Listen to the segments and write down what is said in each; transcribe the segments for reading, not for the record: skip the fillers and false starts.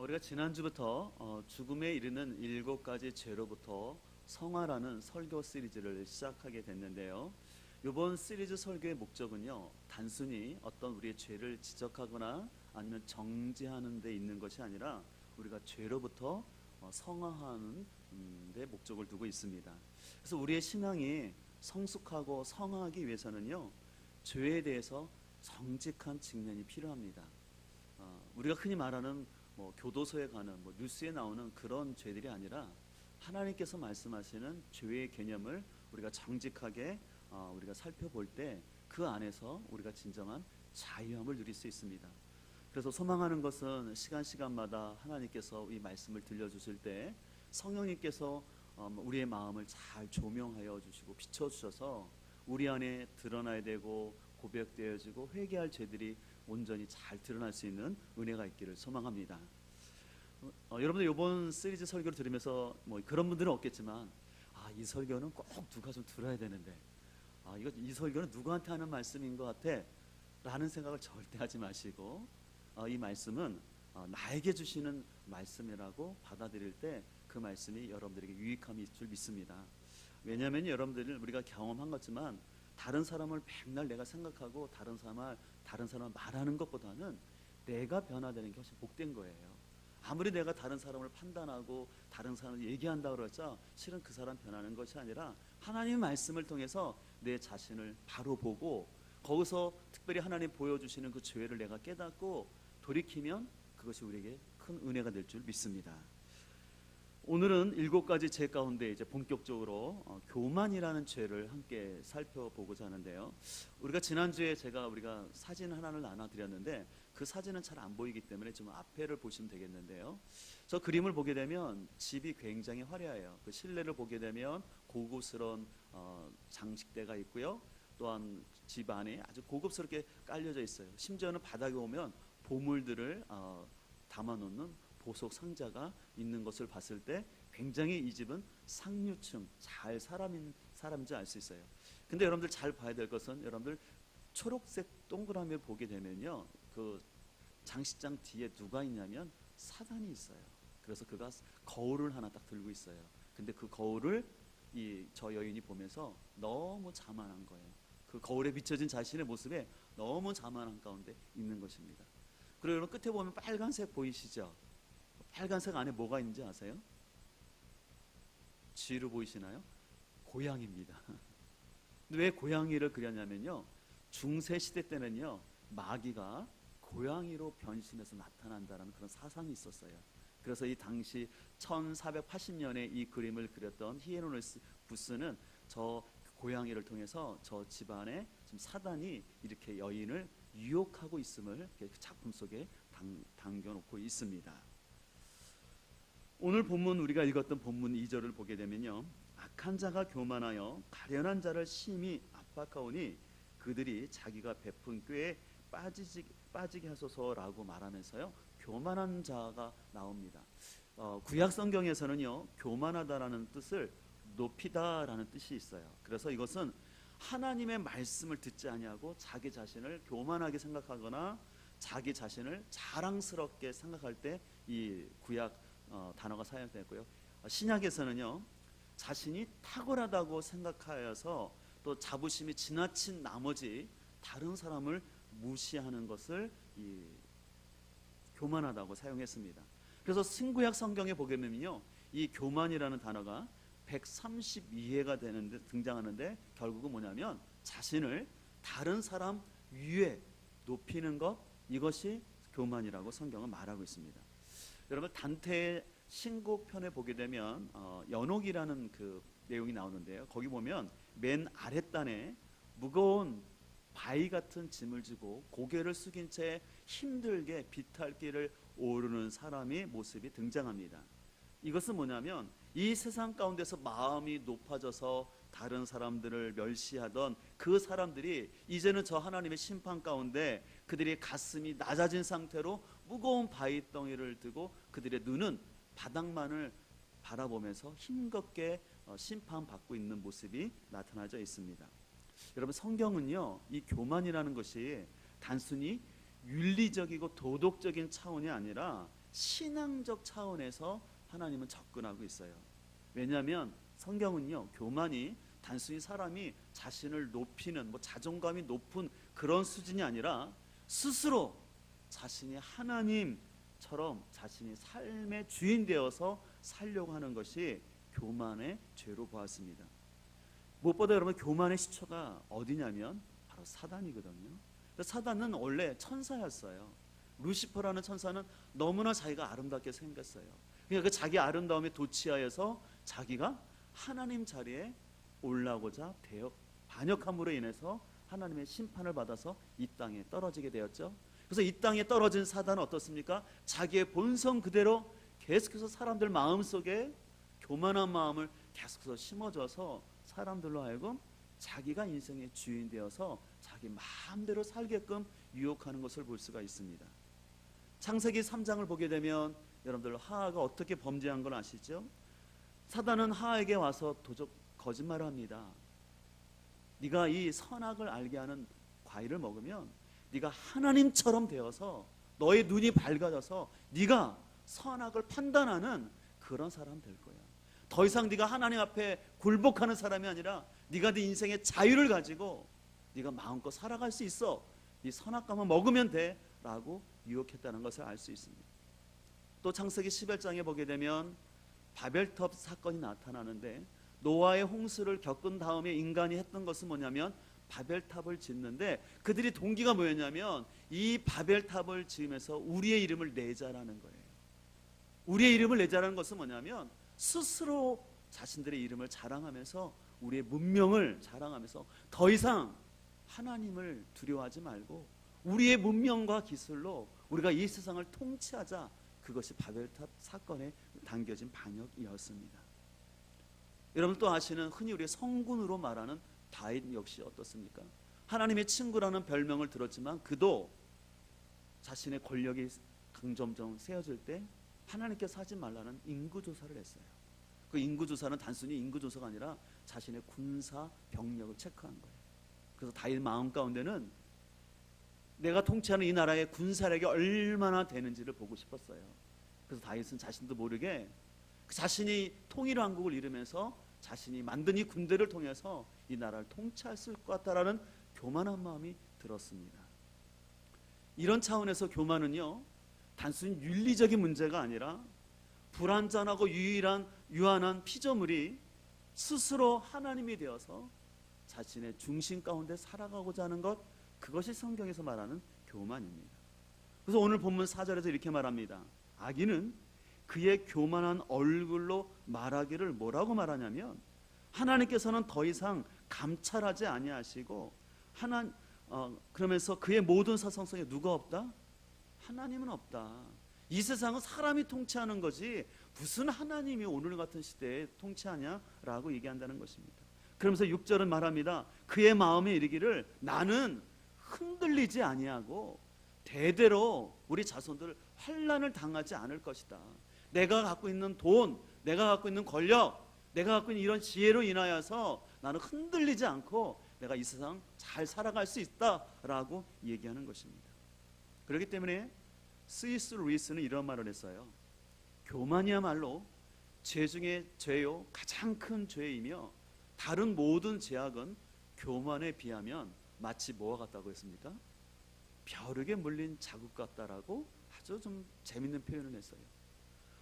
우리가 지난주부터 죽음에 이르는 7가지 죄로부터 성화라는 설교 시리즈를 시작하게 됐는데요. 이번 시리즈 설교의 목적은요, 단순히 어떤 우리의 죄를 지적하거나 아니면 정지하는 데 있는 것이 아니라 우리가 죄로부터 성화하는 데 목적을 두고 있습니다. 그래서 우리의 신앙이 성숙하고 성화하기 위해서는요, 죄에 대해서 정직한 직면이 필요합니다. 우리가 흔히 말하는 교도소에 가는 뉴스에 나오는 그런 죄들이 아니라 하나님께서 말씀하시는 죄의 개념을 우리가 정직하게 우리가 살펴볼 때 그 안에서 우리가 진정한 자유함을 누릴 수 있습니다. 그래서 소망하는 것은 시간마다 하나님께서 이 말씀을 들려주실 때 성령님께서 우리의 마음을 잘 조명하여 주시고 비춰주셔서 우리 안에 드러나야 되고 고백되어지고 회개할 죄들이 온전히 잘 드러날 수 있는 은혜가 있기를 소망합니다. 여러분들 이번 시리즈 설교를 들으면서 그런 분들은 없겠지만 이 설교는 꼭 누가 좀 들어야 되는데 이 설교는 누구한테 하는 말씀인 것 같아 라는 생각을 절대 하지 마시고 이 말씀은 나에게 주시는 말씀이라고 받아들일 때 그 말씀이 여러분들에게 유익함이 있을 줄 믿습니다. 왜냐하면 여러분들 우리가 경험한 것지만 다른 사람을 맨날 내가 생각하고 다른 사람을 말하는 것보다는 내가 변화되는 게 훨씬 복된 거예요. 아무리 내가 다른 사람을 판단하고 다른 사람을 얘기한다고 그러자 실은 그 사람 변하는 것이 아니라 하나님의 말씀을 통해서 내 자신을 바로 보고 거기서 특별히 하나님 보여주시는 그 죄를 내가 깨닫고 돌이키면 그것이 우리에게 큰 은혜가 될 줄 믿습니다. 오늘은 7가지 죄 가운데 이제 본격적으로 교만이라는 죄를 함께 살펴보고자 하는데요. 우리가 지난주에 우리가 사진 하나를 나눠드렸는데 그 사진은 잘 안 보이기 때문에 좀 앞에를 보시면 되겠는데요. 저 그림을 보게 되면 집이 굉장히 화려해요. 그 실내를 보게 되면 고급스러운 장식대가 있고요. 또한 집 안에 아주 고급스럽게 깔려져 있어요. 심지어는 바닥에 오면 보물들을 담아놓는 보석 상자가 있는 것을 봤을 때 굉장히 이 집은 상류층 잘 사람인지 알 수 있어요. 근데 여러분들 잘 봐야 될 것은 여러분들 초록색 동그라미를 보게 되면요, 그 장식장 뒤에 누가 있냐면 사단이 있어요. 그래서 그가 거울을 하나 딱 들고 있어요. 근데 그 거울을 저 여인이 보면서 너무 자만한 거예요. 그 거울에 비춰진 자신의 모습에 너무 자만한 가운데 있는 것입니다. 그리고 여러분 끝에 보면 빨간색 보이시죠? 빨간색 안에 뭐가 있는지 아세요? 쥐로 보이시나요? 고양이입니다. 근데 왜 고양이를 그렸냐면요, 중세시대 때는요 마귀가 고양이로 변신해서 나타난다는 그런 사상이 있었어요. 그래서 이 당시 1480년에 이 그림을 그렸던 히에로니부스는 저 고양이를 통해서 저 집안에 지금 사단이 이렇게 여인을 유혹하고 있음을 그 작품 속에 담겨놓고 있습니다. 오늘 본문 우리가 읽었던 본문 2절을 보게 되면요, 악한 자가 교만하여 가련한 자를 심히 압박하오니 그들이 자기가 베푼 꾀에 빠지게 하소서라고 말하면서요, 교만한 자가 나옵니다. 구약 성경에서는요, 교만하다라는 뜻을 높이다라는 뜻이 있어요. 그래서 이것은 하나님의 말씀을 듣지 아니하고 자기 자신을 교만하게 생각하거나 자기 자신을 자랑스럽게 생각할 때 이 구약 단어가 사용되고요. 신약에서는요, 자신이 탁월하다고 생각하여서 또 자부심이 지나친 나머지 다른 사람을 무시하는 것을 교만하다고 사용했습니다. 그래서 신구약 성경에 보게 되면요, 이 교만이라는 단어가 132회가 등장하는데 결국은 뭐냐면 자신을 다른 사람 위에 높이는 것, 이것이 교만이라고 성경은 말하고 있습니다. 여러분 단테의 신곡편에 보게 되면 연옥이라는 그 내용이 나오는데요, 거기 보면 맨 아랫단에 무거운 바위 같은 짐을 지고 고개를 숙인 채 힘들게 비탈길을 오르는 사람의 모습이 등장합니다. 이것은 뭐냐면 이 세상 가운데서 마음이 높아져서 다른 사람들을 멸시하던 그 사람들이 이제는 저 하나님의 심판 가운데 그들의 가슴이 낮아진 상태로 무거운 바위덩이를 들고 그들의 눈은 바닥만을 바라보면서 힘겹게 심판받고 있는 모습이 나타나져 있습니다. 여러분 성경은요, 이 교만이라는 것이 단순히 윤리적이고 도덕적인 차원이 아니라 신앙적 차원에서 하나님은 접근하고 있어요. 왜냐하면 성경은요, 교만이 단순히 사람이 자신을 높이는 자존감이 높은 그런 수준이 아니라 스스로 자신이 하나님처럼 자신이 삶의 주인 되어서 살려고 하는 것이 교만의 죄로 보았습니다. 무엇보다 여러분, 교만의 시초가 어디냐면 바로 사단이거든요. 사단은 원래 천사였어요. 루시퍼라는 천사는 너무나 자기가 아름답게 생겼어요. 그러니까 그 자기 아름다움에 도취하여서 자기가 하나님 자리에 올라오고자 반역함으로 인해서 하나님의 심판을 받아서 이 땅에 떨어지게 되었죠. 그래서 이 땅에 떨어진 사단은 어떻습니까? 자기의 본성 그대로 계속해서 사람들 마음속에 교만한 마음을 계속해서 심어줘서 사람들로 하여금 자기가 인생의 주인 되어서 자기 마음대로 살게끔 유혹하는 것을 볼 수가 있습니다. 창세기 3장을 보게 되면 여러분들 하하가 어떻게 범죄한 걸 아시죠? 사단은 하하에게 와서 거짓말을 합니다. 네가 이 선악을 알게 하는 과일을 먹으면 네가 하나님처럼 되어서 너의 눈이 밝아져서 네가 선악을 판단하는 그런 사람 될 거야. 더 이상 네가 하나님 앞에 굴복하는 사람이 아니라 네가 네 인생의 자유를 가지고 네가 마음껏 살아갈 수 있어. 네 선악과만 먹으면 돼 라고 유혹했다는 것을 알 수 있습니다. 또 창세기 11장에 보게 되면 바벨탑 사건이 나타나는데, 노아의 홍수를 겪은 다음에 인간이 했던 것은 뭐냐면 바벨탑을 짓는데, 그들이 동기가 뭐였냐면 이 바벨탑을 지으면서 우리의 이름을 내자라는 거예요. 우리의 이름을 내자라는 것은 뭐냐면 스스로 자신들의 이름을 자랑하면서 우리의 문명을 자랑하면서 더 이상 하나님을 두려워하지 말고 우리의 문명과 기술로 우리가 이 세상을 통치하자. 그것이 바벨탑 사건에 담겨진 반역이었습니다. 여러분 또 아시는 흔히 우리가 성군으로 말하는 다윗 역시 어떻습니까? 하나님의 친구라는 별명을 들었지만 그도 자신의 권력이 점점 세워질 때 하나님께서 하지 말라는 인구조사를 했어요. 그 인구조사는 단순히 인구조사가 아니라 자신의 군사 병력을 체크한 거예요. 그래서 다윗 마음 가운데는 내가 통치하는 이 나라의 군사력이 얼마나 되는지를 보고 싶었어요. 그래서 다윗은 자신도 모르게 자신이 통일왕국을 이루면서 자신이 만든 이 군대를 통해서 이 나라를 통치할 수 있을 것 같다라는 교만한 마음이 들었습니다. 이런 차원에서 교만은요, 단순히 윤리적인 문제가 아니라 불완전하고 유한한 피조물이 스스로 하나님이 되어서 자신의 중심 가운데 살아가고자 하는 것, 그것이 성경에서 말하는 교만입니다. 그래서 오늘 본문 4절에서 이렇게 말합니다. 악인은 그의 교만한 얼굴로 말하기를 뭐라고 말하냐면, 하나님께서는 더 이상 감찰하지 아니하시고 그러면서 그의 모든 사성성에 누가 없다? 하나님은 없다. 이 세상은 사람이 통치하는 거지 무슨 하나님이 오늘 같은 시대에 통치하냐라고 얘기한다는 것입니다. 그러면서 6절은 말합니다. 그의 마음에 이르기를 나는 흔들리지 아니하고 대대로 우리 자손들 환난을 당하지 않을 것이다. 내가 갖고 있는 돈, 내가 갖고 있는 권력, 내가 갖고 있는 이런 지혜로 인하여서 나는 흔들리지 않고 내가 이 세상 잘 살아갈 수 있다라고 얘기하는 것입니다. 그렇기 때문에 C.S. 루이스는 이런 말을 했어요. 교만이야말로 죄 중에 죄요 가장 큰 죄이며 다른 모든 죄악은 교만에 비하면 마치 뭐와 같다고 했습니까? 벼룩에 물린 자국 같다라고 아주 좀 재밌는 표현을 했어요.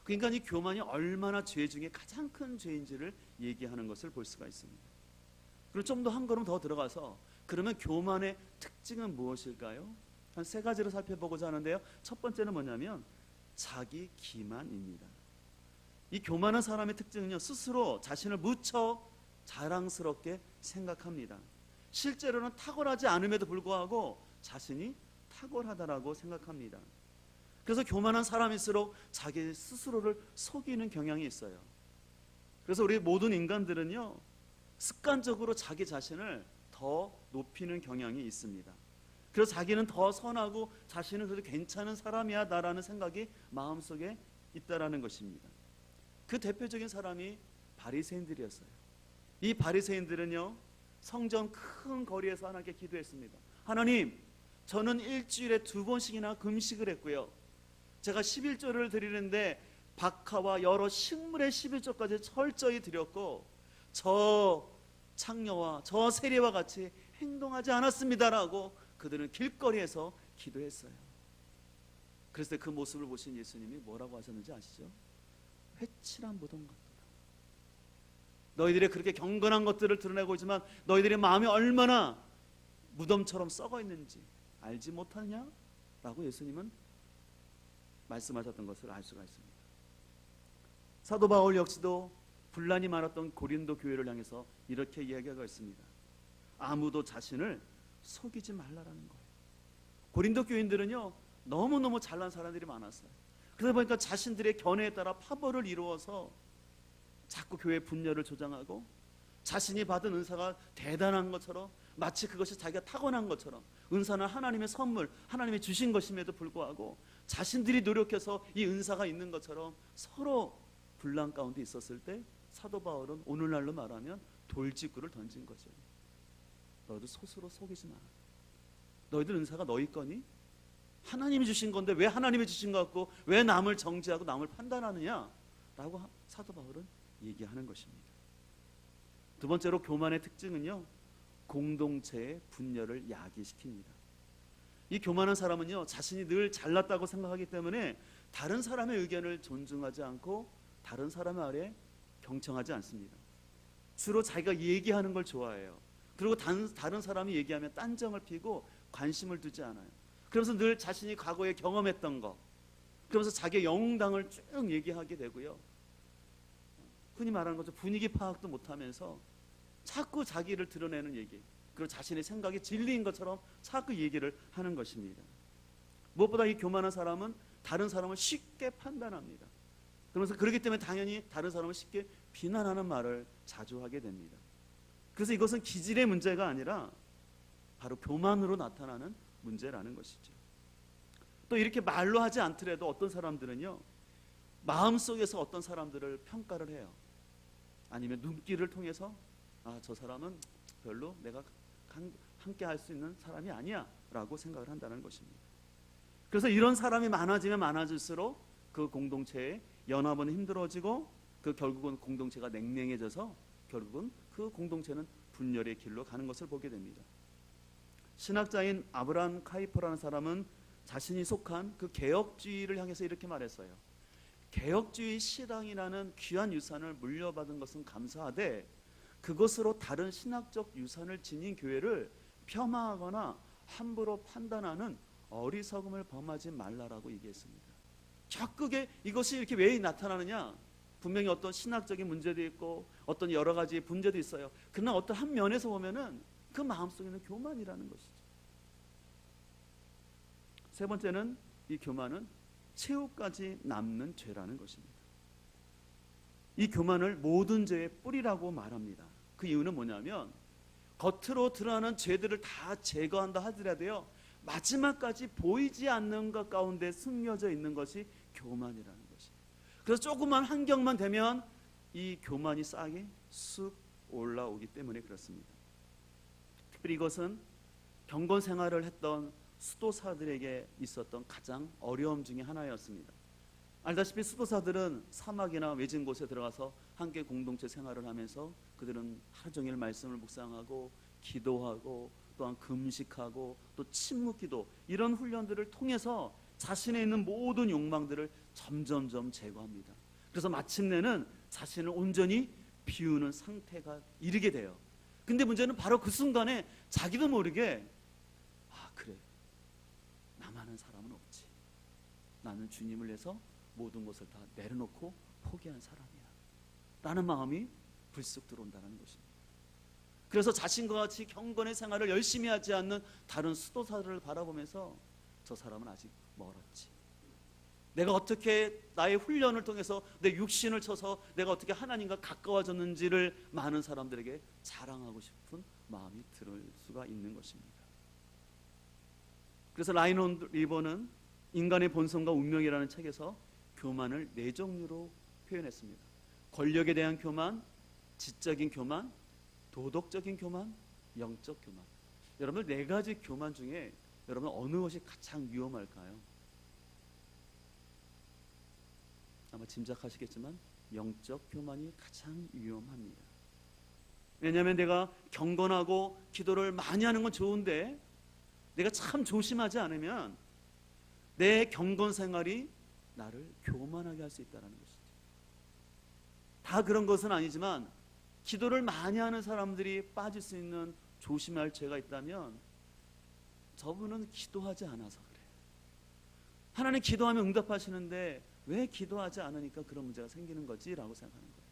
그러니까 이 교만이 얼마나 죄 중에 가장 큰 죄인지를 얘기하는 것을 볼 수가 있습니다. 그리고 좀 더 한 걸음 더 들어가서 그러면 교만의 특징은 무엇일까요? 한 세 가지로 살펴보고자 하는데요. 첫 번째는 뭐냐면 자기 기만입니다. 이 교만한 사람의 특징은요, 스스로 자신을 무척 자랑스럽게 생각합니다. 실제로는 탁월하지 않음에도 불구하고 자신이 탁월하다라고 생각합니다. 그래서 교만한 사람일수록 자기 스스로를 속이는 경향이 있어요. 그래서 우리 모든 인간들은요, 습관적으로 자기 자신을 더 높이는 경향이 있습니다. 그래서 자기는 더 선하고 자신은 그래도 괜찮은 사람이야 나라는 생각이 마음속에 있다라는 것입니다. 그 대표적인 사람이 바리새인들이었어요. 이 바리새인들은요, 성전 큰 거리에서 하나님께 기도했습니다. 하나님, 저는 일주일에 2번씩이나 금식을 했고요, 제가 11조를 드리는데 박하와 여러 식물의 11조까지 철저히 드렸고 저 창녀와 저 세리와 같이 행동하지 않았습니다라고 그들은 길거리에서 기도했어요. 그래서 그 모습을 보신 예수님이 뭐라고 하셨는지 아시죠? 회칠한 무덤 같도다. 너희들이 그렇게 경건한 것들을 드러내고 있지만 너희들의 마음이 얼마나 무덤처럼 썩어 있는지 알지 못하느냐? 라고 예수님은 말씀하셨던 것을 알 수가 있습니다. 사도 바울 역시도 분란이 많았던 고린도 교회를 향해서 이렇게 이야기하고 있습니다. 아무도 자신을 속이지 말라라는 거예요. 고린도 교인들은요 너무너무 잘난 사람들이 많았어요. 그러다 보니까 자신들의 견해에 따라 파벌을 이루어서 자꾸 교회 분열을 조장하고 자신이 받은 은사가 대단한 것처럼 마치 그것이 자기가 타고난 것처럼 은사는 하나님의 선물, 하나님이 주신 것임에도 불구하고 자신들이 노력해서 이 은사가 있는 것처럼 서로 분란 가운데 있었을 때 사도 바울은 오늘날로 말하면 돌직구를 던진 거죠. 너희들 스스로 속이지 마라. 너희들 은사가 너희 거니? 하나님이 주신 건데 왜 하나님이 주신 것 같고 왜 남을 정죄하고 남을 판단하느냐? 라고 사도 바울은 얘기하는 것입니다. 두 번째로 교만의 특징은요 공동체의 분열을 야기시킵니다. 이 교만한 사람은요 자신이 늘 잘났다고 생각하기 때문에 다른 사람의 의견을 존중하지 않고 다른 사람 아래 경청하지 않습니다. 주로 자기가 얘기하는 걸 좋아해요. 그리고 다른 사람이 얘기하면 딴정을 피고 관심을 두지 않아요. 그러면서 늘 자신이 과거에 경험했던 것, 그러면서 자기의 영웅당을 쭉 얘기하게 되고요. 흔히 말하는 것처럼 분위기 파악도 못하면서 자꾸 자기를 드러내는 얘기, 그리고 자신의 생각이 진리인 것처럼 자꾸 얘기를 하는 것입니다. 무엇보다 이 교만한 사람은 다른 사람을 쉽게 판단합니다. 그러면서 그렇기 때문에 당연히 다른 사람을 쉽게 비난하는 말을 자주 하게 됩니다. 그래서 이것은 기질의 문제가 아니라 바로 교만으로 나타나는 문제라는 것이죠. 또 이렇게 말로 하지 않더라도 어떤 사람들은요 마음속에서 어떤 사람들을 평가를 해요. 아니면 눈길을 통해서 저 사람은 별로 내가 함께 할 수 있는 사람이 아니야 라고 생각을 한다는 것입니다. 그래서 이런 사람이 많아지면 많아질수록 그 공동체의 연합은 힘들어지고 그 결국은 공동체가 냉랭해져서 결국은 그 공동체는 분열의 길로 가는 것을 보게 됩니다. 신학자인 아브라함 카이퍼라는 사람은 자신이 속한 그 개혁주의를 향해서 이렇게 말했어요. 개혁주의 신앙이라는 귀한 유산을 물려받은 것은 감사하되 그것으로 다른 신학적 유산을 지닌 교회를 폄하하거나 함부로 판단하는 어리석음을 범하지 말라라고 얘기했습니다. 적극에 이것이 이렇게 왜 나타나느냐? 분명히 어떤 신학적인 문제도 있고 어떤 여러 가지 문제도 있어요. 그러나 어떤 한 면에서 보면은 그 마음속에는 교만이라는 것이죠. 세 번째는 이 교만은 최후까지 남는 죄라는 것입니다. 이 교만을 모든 죄의 뿌리라고 말합니다. 그 이유는 뭐냐면 겉으로 드러나는 죄들을 다 제거한다 하더라도요 마지막까지 보이지 않는 것 가운데 숨겨져 있는 것이 교만이라는 것이에요. 그래서 조그만 환경만 되면 이 교만이 싹이 쑥 올라오기 때문에 그렇습니다. 특별히 이것은 경건 생활을 했던 수도사들에게 있었던 가장 어려움 중에 하나였습니다. 알다시피 수도사들은 사막이나 외진 곳에 들어가서 함께 공동체 생활을 하면서 그들은 하루 종일 말씀을 묵상하고 기도하고 또한 금식하고 또 침묵기도 이런 훈련들을 통해서 자신에 있는 모든 욕망들을 점점점 제거합니다. 그래서 마침내는 자신을 온전히 비우는 상태가 이르게 돼요. 근데 문제는 바로 그 순간에 자기도 모르게 그래 나만한 사람은 없지. 나는 주님을 위해서 모든 것을 다 내려놓고 포기한 사람이야 라는 마음이 불쑥 들어온다는 것입니다. 그래서 자신과 같이 경건의 생활을 열심히 하지 않는 다른 수도사들을 바라보면서 저 사람은 아직 멀었지. 내가 어떻게 나의 훈련을 통해서 내 육신을 쳐서 내가 어떻게 하나님과 가까워졌는지를 많은 사람들에게 자랑하고 싶은 마음이 들 수가 있는 것입니다. 그래서 라인홀드 리버는 인간의 본성과 운명이라는 책에서 교만을 네 종류로 표현했습니다. 권력에 대한 교만, 지적인 교만, 도덕적인 교만, 영적 교만. 여러분 네 가지 교만 중에 여러분 어느 것이 가장 위험할까요? 짐작하시겠지만 영적 교만이 가장 위험합니다. 왜냐하면 내가 경건하고 기도를 많이 하는 건 좋은데 내가 참 조심하지 않으면 내 경건 생활이 나를 교만하게 할 수 있다는 것이죠. 다 그런 것은 아니지만 기도를 많이 하는 사람들이 빠질 수 있는 조심할 죄가 있다면 저분은 기도하지 않아서 그래요. 하나님 기도하면 응답하시는데 왜 기도하지 않으니까 그런 문제가 생기는 거지? 라고 생각하는 거예요.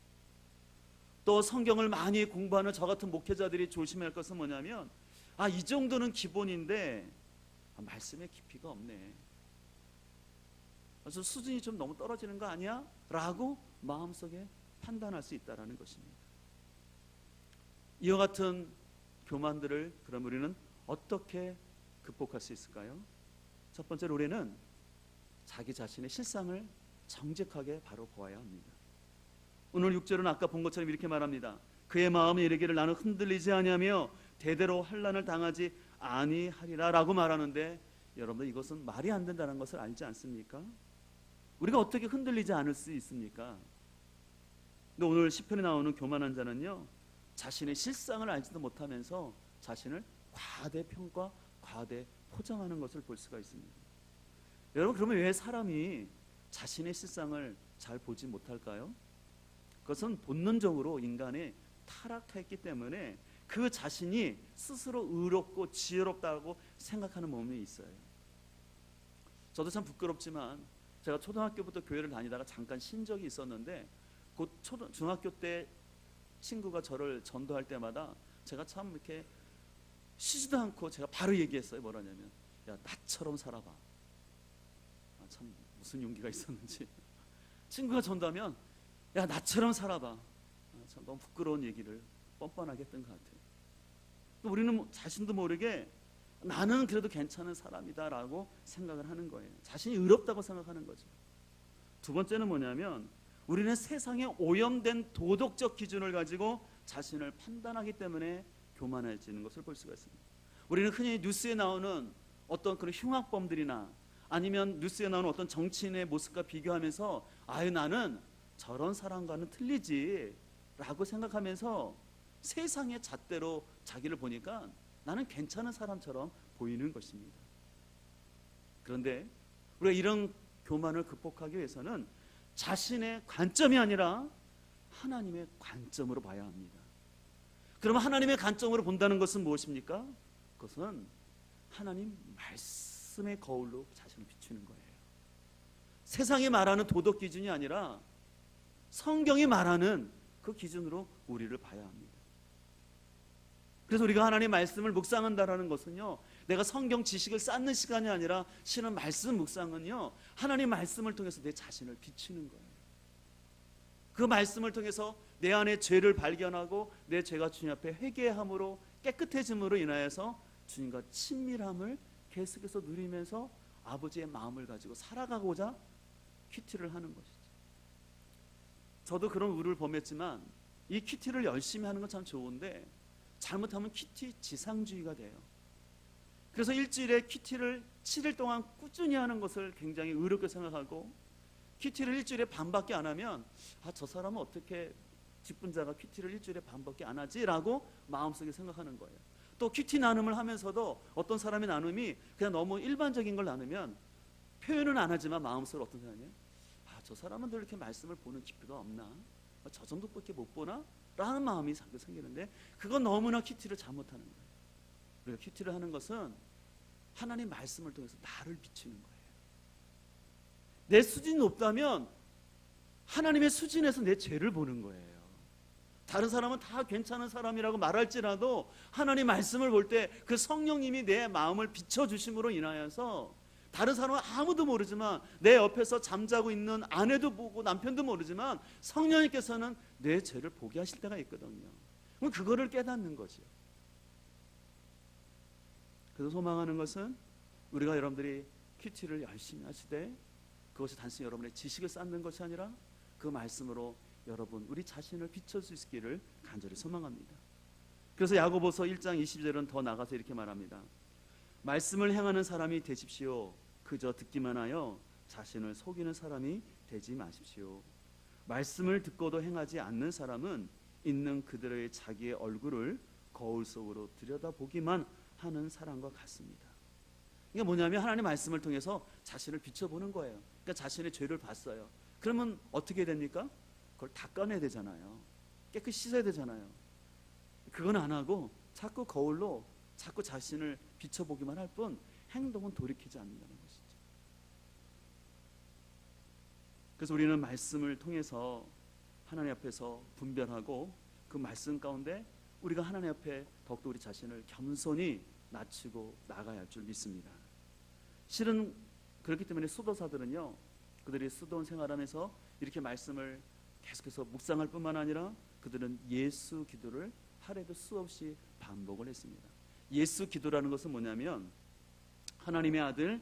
또 성경을 많이 공부하는 저 같은 목회자들이 조심해야 할 것은 뭐냐면 이 정도는 기본인데 말씀의 깊이가 없네. 그래서 수준이 좀 너무 떨어지는 거 아니야? 라고 마음속에 판단할 수 있다는 것입니다. 이와 같은 교만들을 그럼 우리는 어떻게 극복할 수 있을까요? 첫 번째로 우리는 자기 자신의 실상을 정직하게 바로 보아야 합니다. 오늘 6절은 아까 본 것처럼 이렇게 말합니다. 그의 마음이 이르기를 나는 흔들리지 아니하며 대대로 환난을 당하지 아니하리라 라고 말하는데 여러분들 이것은 말이 안 된다는 것을 알지 않습니까? 우리가 어떻게 흔들리지 않을 수 있습니까? 근데 오늘 시편에 나오는 교만한 자는요, 자신의 실상을 알지도 못하면서 자신을 과대평가, 과대포장하는 것을 볼 수가 있습니다. 여러분, 그러면 왜 사람이 자신의 실상을 잘 보지 못할까요? 그것은 본능적으로 인간이 타락했기 때문에 그 자신이 스스로 의롭고 지혜롭다고 생각하는 몸이 있어요. 저도 참 부끄럽지만 제가 초등학교부터 교회를 다니다가 잠깐 쉰 적이 있었는데 곧 중학교 때 친구가 저를 전도할 때마다 제가 참 이렇게 쉬지도 않고 제가 바로 얘기했어요. 뭐라냐면 야, 나처럼 살아봐. 참 무슨 용기가 있었는지. 친구가 전도하면 야, 나처럼 살아봐. 참 너무 부끄러운 얘기를 뻔뻔하게 했던 것 같아요. 또 우리는 자신도 모르게 나는 그래도 괜찮은 사람이다라고 생각을 하는 거예요. 자신이 의롭다고 생각하는 거죠. 두 번째는 뭐냐면 우리는 세상에 오염된 도덕적 기준을 가지고 자신을 판단하기 때문에 교만해지는 것을 볼 수가 있습니다. 우리는 흔히 뉴스에 나오는 어떤 그런 흉악범들이나 아니면 뉴스에 나오는 어떤 정치인의 모습과 비교하면서 아유 나는 저런 사람과는 틀리지 라고 생각하면서 세상의 잣대로 자기를 보니까 나는 괜찮은 사람처럼 보이는 것입니다. 그런데 우리가 이런 교만을 극복하기 위해서는 자신의 관점이 아니라 하나님의 관점으로 봐야 합니다. 그러면 하나님의 관점으로 본다는 것은 무엇입니까? 그것은 하나님 말씀의 거울로 자신을 비추는 거예요. 세상이 말하는 도덕 기준이 아니라 성경이 말하는 그 기준으로 우리를 봐야 합니다. 그래서 우리가 하나님의 말씀을 묵상한다라는 것은요, 내가 성경 지식을 쌓는 시간이 아니라 실은 말씀 묵상은요, 하나님 말씀을 통해서 내 자신을 비추는 거예요. 그 말씀을 통해서 내 안에 죄를 발견하고 내 죄가 주님 앞에 회개함으로 깨끗해짐으로 인하여서 주님과 친밀함을 계속해서 누리면서 아버지의 마음을 가지고 살아가고자 큐티를 하는 것이죠. 저도 그런 우를 범했지만 이 큐티를 열심히 하는 건 참 좋은데 잘못하면 큐티 지상주의가 돼요. 그래서 일주일에 큐티를 7일 동안 꾸준히 하는 것을 굉장히 의롭게 생각하고 큐티를 일주일에 반밖에 안 하면 저 사람은 어떻게 직분자가 큐티를 일주일에 반밖에 안 하지? 라고 마음속에 생각하는 거예요. 또 큐티 나눔을 하면서도 어떤 사람의 나눔이 그냥 너무 일반적인 걸 나누면 표현은 안 하지만 마음속으로 어떤 생각이에요? 저 사람은 늘 이렇게 말씀을 보는 깊이가 없나? 저 정도밖에 못 보나? 라는 마음이 자꾸 생기는데 그건 너무나 큐티를 잘못하는 거예요. 우리가 큐티를 하는 것은 하나님 말씀을 통해서 나를 비추는 거예요. 내 수준이 높다면 하나님의 수준에서 내 죄를 보는 거예요. 다른 사람은 다 괜찮은 사람이라고 말할지라도 하나님 말씀을 볼 때 그 성령님이 내 마음을 비춰주심으로 인하여서 다른 사람은 아무도 모르지만 내 옆에서 잠자고 있는 아내도 보고 남편도 모르지만 성령님께서는 내 죄를 보게 하실 때가 있거든요. 그럼 그거를 깨닫는 거죠. 그래서 소망하는 것은 우리가 여러분들이 큐티를 열심히 하시되 그것이 단순히 여러분의 지식을 쌓는 것이 아니라 그 말씀으로 여러분 우리 자신을 비춰줄 수 있기를 간절히 소망합니다. 그래서 야고보서 1장 20절은 더 나가서 이렇게 말합니다. 말씀을 행하는 사람이 되십시오. 그저 듣기만 하여 자신을 속이는 사람이 되지 마십시오. 말씀을 듣고도 행하지 않는 사람은 있는 그들의 자기의 얼굴을 거울 속으로 들여다보기만 하는 사람과 같습니다. 이게 뭐냐면 하나님 말씀을 통해서 자신을 비춰보는 거예요. 그러니까 자신의 죄를 봤어요. 그러면 어떻게 됩니까? 그걸 닦아내야 되잖아요. 깨끗이 씻어야 되잖아요. 그건 안 하고 자꾸 거울로 자꾸 자신을 비춰보기만 할 뿐 행동은 돌이키지 않는다는 것이죠. 그래서 우리는 말씀을 통해서 하나님 앞에서 분별하고 그 말씀 가운데 우리가 하나님 앞에 더욱더 우리 자신을 겸손히 낮추고 나가야 할 줄 믿습니다. 실은 그렇기 때문에 수도사들은요, 그들이 수도원 생활하면서 이렇게 말씀을 계속해서 묵상할 뿐만 아니라 그들은 예수 기도를 하루에도 수없이 반복을 했습니다. 예수 기도라는 것은 뭐냐면 하나님의 아들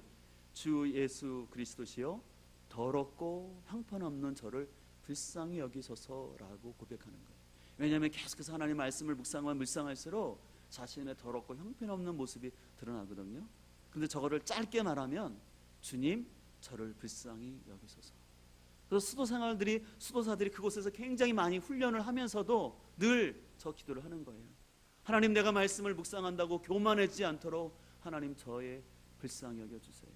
주 예수 그리스도시요 더럽고 형편없는 저를 불쌍히 여기소서라고 고백하는 거예요. 왜냐하면 계속해서 하나님 말씀을 묵상하면 묵상할수록 자신의 더럽고 형편없는 모습이 드러나거든요. 근데 저거를 짧게 말하면 주님 저를 불쌍히 여기소서. 그래서 수도사들이 그곳에서 굉장히 많이 훈련을 하면서도 늘 저 기도를 하는 거예요. 하나님 내가 말씀을 묵상한다고 교만하지 않도록 하나님 저의 불쌍히 여겨주세요.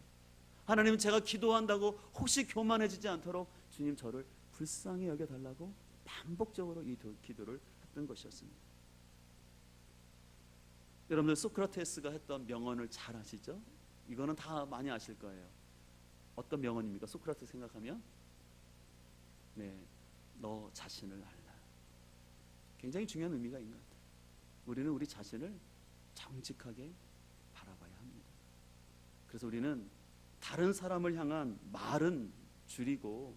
하나님 제가 기도한다고 혹시 교만해지지 않도록 주님 저를 불쌍히 여겨달라고 반복적으로 이 기도를 했던 것이었습니다. 여러분들 소크라테스가 했던 명언을 잘 아시죠? 이거는 다 많이 아실 거예요. 어떤 명언입니까? 소크라테스 생각하면 네, 너 자신을 알라. 굉장히 중요한 의미가 있는 것 같아요. 우리는 우리 자신을 정직하게 바라봐야 합니다. 그래서 우리는 다른 사람을 향한 말은 줄이고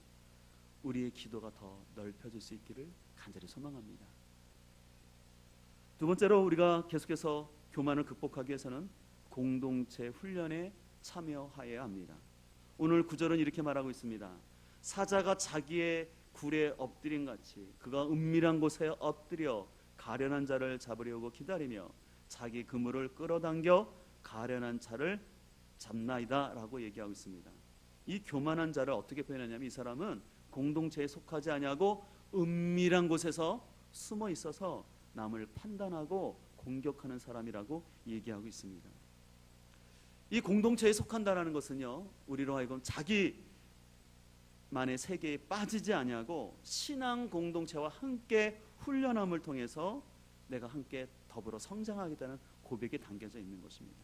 우리의 기도가 더 넓혀질 수 있기를 간절히 소망합니다. 두 번째로 우리가 계속해서 교만을 극복하기 위해서는 공동체 훈련에 참여하여야 합니다. 오늘 구절은 이렇게 말하고 있습니다. 사자가 자기의 굴에 엎드린 같이 그가 은밀한 곳에 엎드려 가련한 자를 잡으려고 기다리며 자기 그물을 끌어당겨 가련한 자를 잡나이다 라고 얘기하고 있습니다. 이 교만한 자를 어떻게 표현하냐면 이 사람은 공동체에 속하지 아니하고 은밀한 곳에서 숨어 있어서 남을 판단하고 공격하는 사람이라고 얘기하고 있습니다. 이 공동체에 속한다는 것은요, 우리로 하여금 자기만의 세계에 빠지지 아니하고 신앙 공동체와 함께 훈련함을 통해서 내가 함께 더불어 성장하겠다는 고백이 담겨져 있는 것입니다.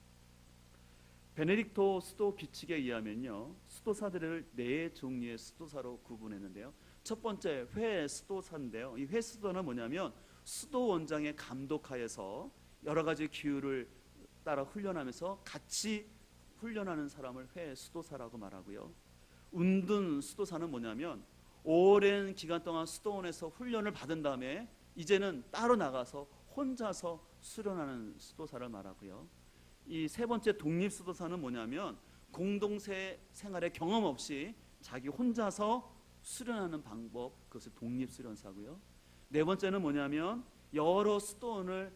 베네딕토 수도 규칙에 의하면요, 수도사들을 네 종류의 수도사로 구분했는데요. 첫 번째 회 수도사인데요. 이 회 수도는 뭐냐면 수도 원장의 감독하에서 여러 가지 기율을 따라 훈련하면서 같이 훈련하는 사람을 회 수도사라고 말하고요. 운둔 수도사는 뭐냐면 오랜 기간 동안 수도원에서 훈련을 받은 다음에 이제는 따로 나가서 혼자서 수련하는 수도사를 말하고요. 이 세 번째 독립 수도사는 뭐냐면 공동체 생활에 경험 없이 자기 혼자서 수련하는 방법, 그것을 독립 수련사고요. 네 번째는 뭐냐면 여러 수도원을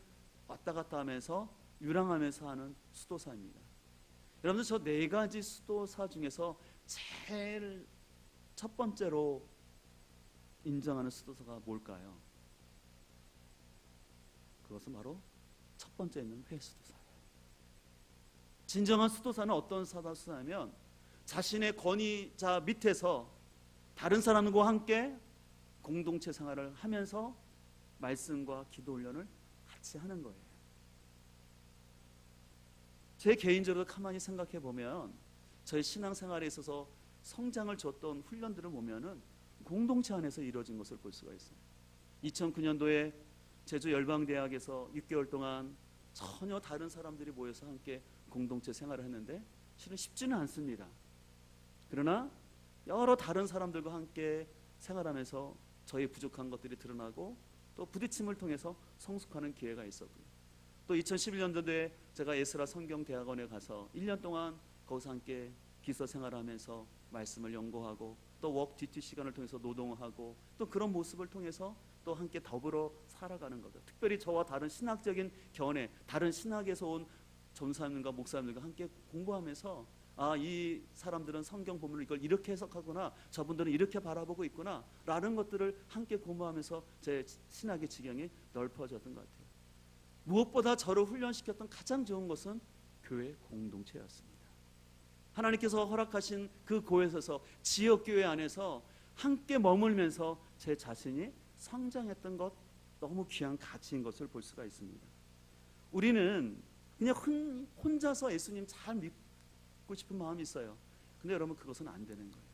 왔다 갔다 하면서 유랑하면서 하는 수도사입니다. 여러분들 저 네 가지 수도사 중에서 제일 첫 번째로 인정하는 수도사가 뭘까요? 그것은 바로 첫 번째 있는 회 수도사예요. 진정한 수도사는 어떤 수도사냐면 자신의 권위자 밑에서 다른 사람과 함께 공동체 생활을 하면서 말씀과 기도 훈련을 같이 하는 거예요. 제 개인적으로 가만히 생각해 보면 저희 신앙생활에 있어서 성장을 줬던 훈련들을 보면은 공동체 안에서 이루어진 것을 볼 수가 있어요. 2009년도에 제주 열방대학에서 6개월 동안 전혀 다른 사람들이 모여서 함께 공동체 생활을 했는데 실은 쉽지는 않습니다. 그러나 여러 다른 사람들과 함께 생활하면서 저의 부족한 것들이 드러나고 또 부딪힘을 통해서 성숙하는 기회가 있었고요. 또 2011년도에 제가 에스라 성경대학원에 가서 1년 동안 거기서 함께 기서 생활하면서 말씀을 연구하고 또 웍 듀티 시간을 통해서 노동하고 또 그런 모습을 통해서 또 함께 더불어 살아가는 거죠. 특별히 저와 다른 신학적인 견해, 다른 신학에서 온 전사님과 목사님들과 함께 공부하면서 이 사람들은 성경 본문을 이걸 이렇게 해석하거나 저분들은 이렇게 바라보고 있구나 라는 것들을 함께 공부하면서 제 신학의 지경이 넓어졌던 것 같아요. 무엇보다 저를 훈련시켰던 가장 좋은 것은 교회 공동체였습니다. 하나님께서 허락하신 그 교회에서 지역교회 안에서 함께 머물면서 제 자신이 성장했던 것, 너무 귀한 가치인 것을 볼 수가 있습니다. 우리는 그냥 혼자서 예수님 잘 믿고 싶은 마음이 있어요. 근데 여러분, 그것은 안 되는 거예요.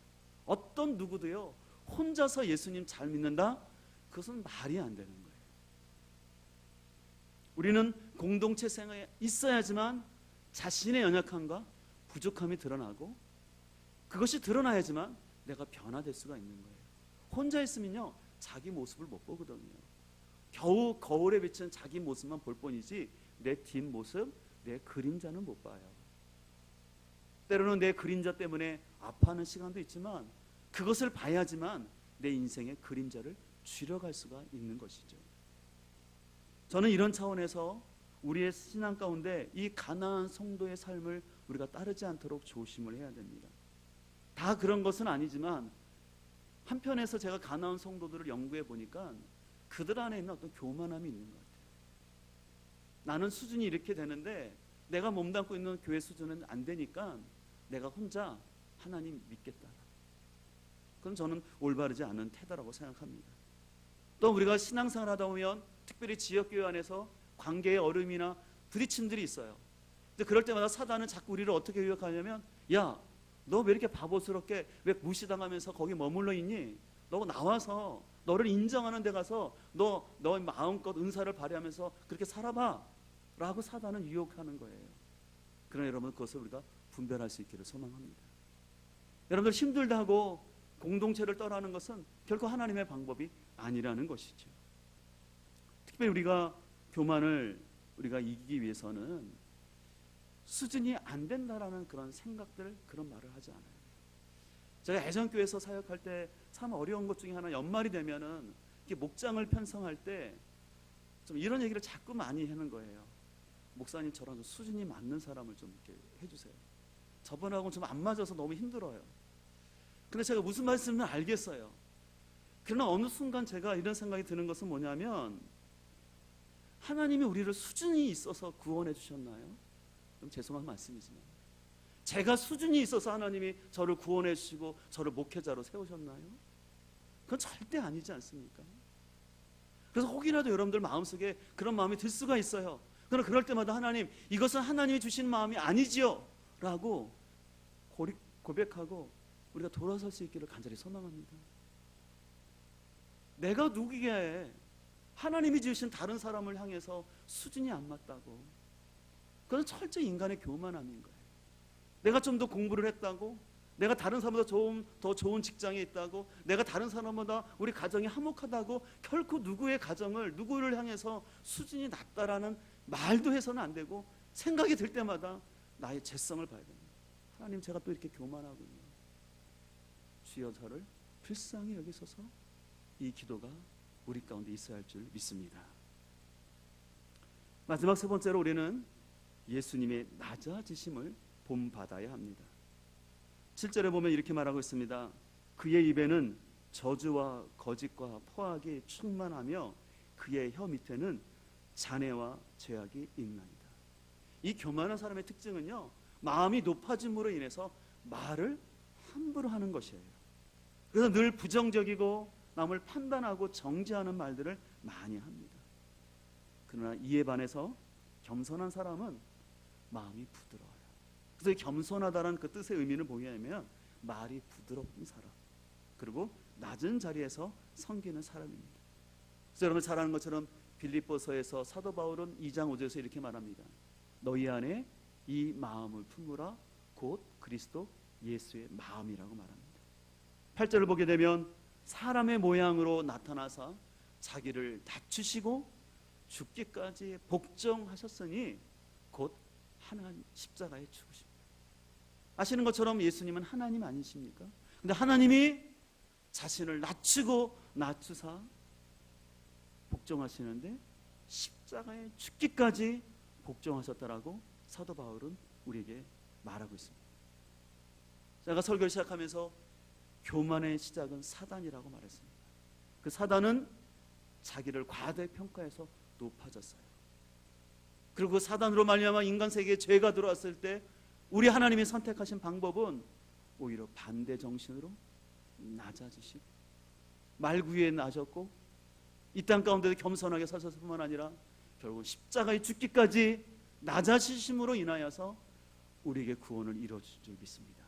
어떤 누구도요 혼자서 예수님 잘 믿는다? 그것은 말이 안 되는 거예요. 우리는 공동체 생활에 있어야지만 자신의 연약함과 부족함이 드러나고, 그것이 드러나야지만 내가 변화될 수가 있는 거예요. 혼자 있으면요 자기 모습을 못 보거든요. 겨우 거울에 비친 자기 모습만 볼 뿐이지 내 뒷모습, 내 그림자는 못 봐요. 때로는 내 그림자 때문에 아파하는 시간도 있지만 그것을 봐야지만 내 인생의 그림자를 줄여갈 수가 있는 것이죠. 저는 이런 차원에서 우리의 신앙 가운데 이 가나안 성도의 삶을 우리가 따르지 않도록 조심을 해야 됩니다. 다 그런 것은 아니지만 한편에서 제가 가나안 성도들을 연구해 보니까 그들 안에 있는 어떤 교만함이 있는 것 같아요. 나는 수준이 이렇게 되는데 내가 몸담고 있는 교회 수준은 안 되니까 내가 혼자 하나님 믿겠다. 그건 저는 올바르지 않은 태도라고 생각합니다. 또 우리가 신앙생활 하다 보면 특별히 지역교회 안에서 관계의 어려움이나 부딪힘들이 있어요. 근데 그럴 때마다 사단은 자꾸 우리를 어떻게 유혹하냐면, 야, 너 왜 이렇게 바보스럽게 왜 무시당하면서 거기 머물러 있니? 너 나와서 너를 인정하는 데 가서 너 마음껏 은사를 발휘하면서 그렇게 살아봐 라고 사단은 유혹하는 거예요. 그러나 여러분, 그것을 우리가 분별할 수 있기를 소망합니다. 여러분들 힘들다고 공동체를 떠나는 것은 결코 하나님의 방법이 아니라는 것이죠. 특별히 우리가 교만을 우리가 이기기 위해서는 수준이 안 된다라는 그런 생각들, 그런 말을 하지 않아요. 제가 애전교회에서 사역할 때 참 어려운 것 중에 하나, 연말이 되면은 이렇게 목장을 편성할 때 좀 이런 얘기를 자꾸 많이 하는 거예요. 목사님처럼 수준이 맞는 사람을 좀 이렇게 해주세요. 저번하고는 좀 안 맞아서 너무 힘들어요. 근데 제가 무슨 말씀인지 알겠어요. 그러나 어느 순간 제가 이런 생각이 드는 것은 뭐냐면, 하나님이 우리를 수준이 있어서 구원해 주셨나요? 좀 죄송한 말씀이지만 제가 수준이 있어서 하나님이 저를 구원해 주시고 저를 목회자로 세우셨나요? 그건 절대 아니지 않습니까? 그래서 혹이라도 여러분들 마음속에 그런 마음이 들 수가 있어요. 그러나 그럴 때마다 하나님, 이것은 하나님이 주신 마음이 아니지요 라고 고백하고 우리가 돌아설 수 있기를 간절히 소망합니다. 내가 누구기에 하나님이 지으신 다른 사람을 향해서 수준이 안 맞다고. 그건 철저히 인간의 교만함인 거예요. 내가 좀 더 공부를 했다고, 내가 다른 사람보다 더 좋은 직장에 있다고, 내가 다른 사람보다 우리 가정이 화목하다고 결코 누구의 가정을, 누구를 향해서 수준이 낮다라는 말도 해서는 안 되고, 생각이 들 때마다 나의 죄성을 봐야 됩니다. 하나님, 제가 또 이렇게 교만하군요. 주여 저를 불쌍히 여기소서. 이 기도가 우리 가운데 있어야 할 줄 믿습니다. 마지막 세 번째로 우리는 예수님의 낮아지심을 본받아야 합니다. 7절에 보면 이렇게 말하고 있습니다. 그의 입에는 저주와 거짓과 포악이 충만하며 그의 혀 밑에는 잔해와 죄악이 있나이다. 이 교만한 사람의 특징은요, 마음이 높아짐으로 인해서 말을 함부로 하는 것이에요. 그래서 늘 부정적이고 남을 판단하고 정죄하는 말들을 많이 합니다. 그러나 이에 반해서 겸손한 사람은 마음이 부드러워요. 그래서 겸손하다는 그 뜻의 의미를 보면 말이 부드러운 사람, 그리고 낮은 자리에서 섬기는 사람입니다. 그래서 여러분 잘 아는 것처럼 빌립보서에서 사도 바울은 2장 5절에서 이렇게 말합니다. 너희 안에 이 마음을 품으라, 곧 그리스도 예수의 마음이라고 말합니다. 8절을 보게 되면 사람의 모양으로 나타나사 자기를 낮추시고 죽기까지 복종하셨으니 곧 하나님 십자가에 죽으십니다. 아시는 것처럼 예수님은 하나님 아니십니까? 근데 하나님이 자신을 낮추사 복종하시는데 십자가에 죽기까지 복종하셨다라고 사도 바울은 우리에게 말하고 있습니다. 제가 설교를 시작하면서 교만의 시작은 사단이라고 말했습니다. 그 사단은 자기를 과대평가해서 높아졌어요. 그리고 그 사단으로 말미암아 인간 세계에 죄가 들어왔을 때 우리 하나님이 선택하신 방법은 오히려 반대 정신으로 낮아지시고 말구유에 나셨고 이 땅 가운데도 겸손하게 사셨을 뿐만 아니라 결국 십자가에 죽기까지 낮아지심으로 인하여서 우리에게 구원을 이루어줄 줄 믿습니다.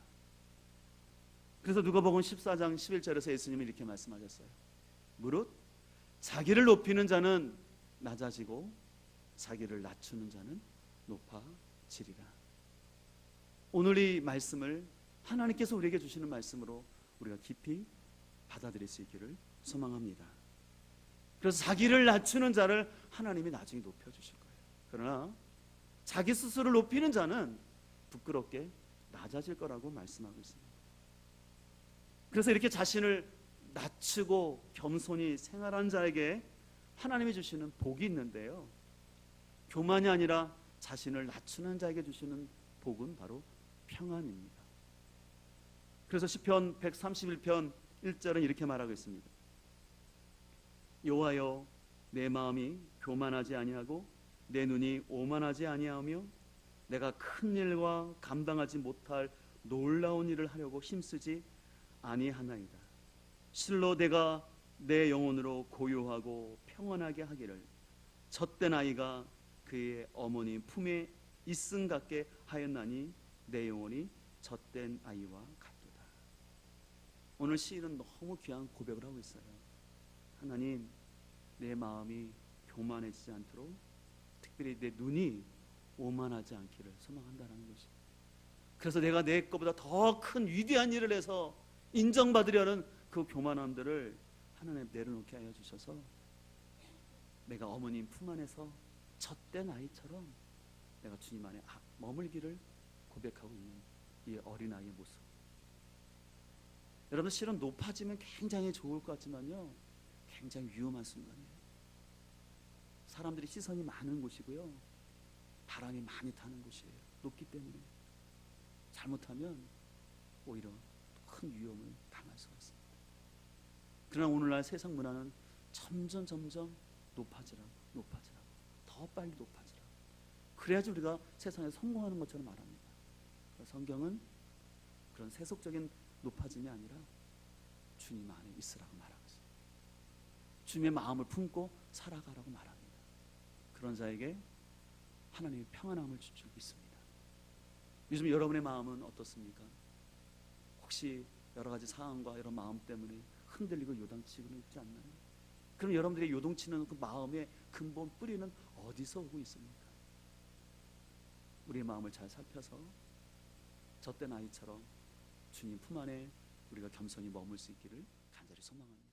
그래서 누가복음 14장 11절에서 예수님이 이렇게 말씀하셨어요. 무릇 자기를 높이는 자는 낮아지고 자기를 낮추는 자는 높아지리라. 오늘 이 말씀을 하나님께서 우리에게 주시는 말씀으로 우리가 깊이 받아들일 수 있기를 소망합니다. 그래서 자기를 낮추는 자를 하나님이 나중에 높여주실 거예요. 그러나 자기 스스로를 높이는 자는 부끄럽게 낮아질 거라고 말씀하고 있습니다. 그래서 이렇게 자신을 낮추고 겸손히 생활한 자에게 하나님이 주시는 복이 있는데요, 교만이 아니라 자신을 낮추는 자에게 주시는 복은 바로 평안입니다. 그래서 시편 131편 1절은 이렇게 말하고 있습니다. 여호와여, 내 마음이 교만하지 아니하고 내 눈이 오만하지 아니하며 내가 큰 일과 감당하지 못할 놀라운 일을 하려고 힘쓰지 아니하나이다. 실로 내가 내 영혼으로 고요하고 평안하게 하기를 젖된 아이가 그의 어머니 품에 있음 같게 하였나니 내 영혼이 젖된 아이와 같도다. 오늘 시인은 너무 귀한 고백을 하고 있어요. 하나님, 내 마음이 교만해지지 않도록 특별히 내 눈이 오만하지 않기를 소망한다는 것이. 그래서 내가 내 것보다 더 큰 위대한 일을 해서 인정받으려는 그 교만함들을 하나님 내려놓게 하여 주셔서 내가 어머님 품 안에서 젖된 아이처럼 내가 주님 안에 머물기를 고백하고 있는 이 어린아이의 모습. 여러분, 실은 높아지면 굉장히 좋을 것 같지만요, 굉장히 위험한 순간이에요. 사람들이 시선이 많은 곳이고요, 바람이 많이 타는 곳이에요. 높기 때문에 잘못하면 오히려 큰 위험을 당할 수가 있습니다. 그러나 오늘날 세상 문화는 점점 높아지라고 더 빨리 높아지라고, 그래야지 우리가 세상에 성공하는 것처럼 말합니다. 성경은 그런 세속적인 높아짐이 아니라 주님 안에 있으라고 말하고 있습니다. 주님의 마음을 품고 살아가라고 말합니다. 그런 자에게 하나님의 평안함을 줄 줄 믿습니다. 요즘 여러분의 마음은 어떻습니까? 혹시 여러 가지 상황과 여러 마음 때문에 흔들리고 요동치고는 있지 않나요? 그럼 여러분들이 요동치는 그 마음의 근본 뿌리는 어디서 오고 있습니까? 우리의 마음을 잘 살펴서 젖된 아이처럼 주님 품 안에 우리가 겸손히 머물 수 있기를 간절히 소망합니다.